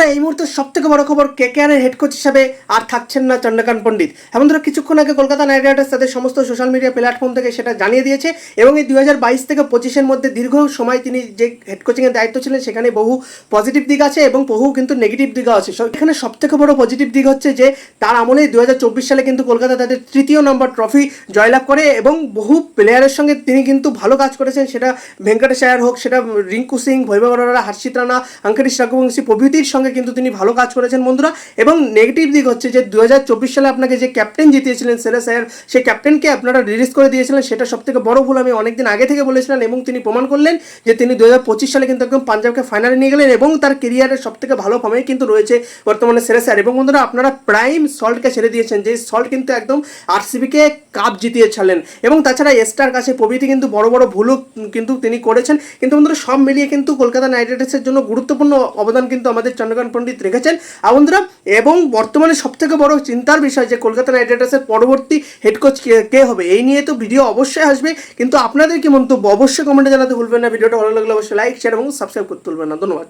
বন্ধুরা এই মুহূর্তে সবথেকে বড় খবর কেকেআরের হেড কোচ হিসাবে আর থাকছেন না চন্দ্রকান্ত পণ্ডিত। বন্ধুরা কিছুক্ষণ আগে কলকাতা নাইট রাইডার্স তাদের সমস্ত সোশ্যাল মিডিয়া প্ল্যাটফর্ম থেকে সেটা জানিয়ে দিয়েছে এবং এই 2022 থেকে 25-এর মধ্যে দীর্ঘ সময় তিনি যে হেড কোচিংয়ের দায়িত্ব ছিলেন সেখানে বহু পজিটিভ দিক আছে এবং বহু কিন্তু নেগেটিভ দিকও আছে। এখানে সবথেকে বড় পজিটিভ দিক হচ্ছে যে তার আমলে 2024 সালে কিন্তু কলকাতা তাদের 3য় নম্বর ট্রফি জয়লাভ করে এবং বহু প্লেয়ারের সঙ্গে তিনি কিন্তু ভালো কাজ করেছেন, সেটা ভেঙ্কটেশ আয়ার হোক, সেটা রিঙ্কু সিং, বৈভব অরোরা, হর্ষিত রানা, অঙ্কিতেশ রঘুবংশী প্রভৃতির সঙ্গে কিন্তু তিনি ভালো কাজ করেছেন বন্ধুরা। এবং নেগেটিভ দিক হচ্ছে যে 2024 সালে আপনাকে যে ক্যাপ্টেন জিতিয়েছিলেন শ্রেয়াস আয়ার, সেই ক্যাপ্টেনকে আপনারা রিলিজ করে দিয়েছিলেন, সেটা সবথেকে বড় ভুল আমি অনেকদিন আগে থেকে বলেছিলাম এবং তিনি প্রমাণ করলেন যে তিনি 2025 সালে কিন্তু একদম পাঞ্জাবকে ফাইনালে নিয়ে গেলেন এবং তার কেরিয়ারের সবথেকে ভালো ফর্মে কিন্তু রয়েছে বর্তমানে শ্রেয়াস আয়ার। এবং বন্ধুরা আপনারা প্রাইম সল্টকে ছেড়ে দিয়েছেন, যে সল্ট কিন্তু একদম আরসিবিকে কাপ জিতিয়েছিলেন এবং তাছাড়া এস্টার কাছে প্রভৃতি কিন্তু বড় বড় ভুলও কিন্তু তিনি করেছেন। কিন্তু বন্ধুরা সব মিলিয়ে কিন্তু কলকাতা নাইট রাইডার্সের জন্য গুরুত্বপূর্ণ অবদান কিন্তু আমাদের চন্দ্রকান্ত পণ্ডিত রেখেছেন বন্ধুরা। এবং বর্তমানে সবথেকে বড় চিন্তার বিষয় যে কলকাতা নাইট রাইডার্সের পরবর্তী হেড কোচ কে হবে, এই নিয়ে তো ভিডিও অবশ্যই আসবে, কিন্তু আপনাদের কি মন্তব্য অবশ্যই কমেন্টে জানাতে ভুলবেন না। ভিডিওটা ভালো লাগলে অবশ্যই লাইক, শেয়ার এবং সাবস্ক্রাইব করতে ভুলবেন না। ধন্যবাদ।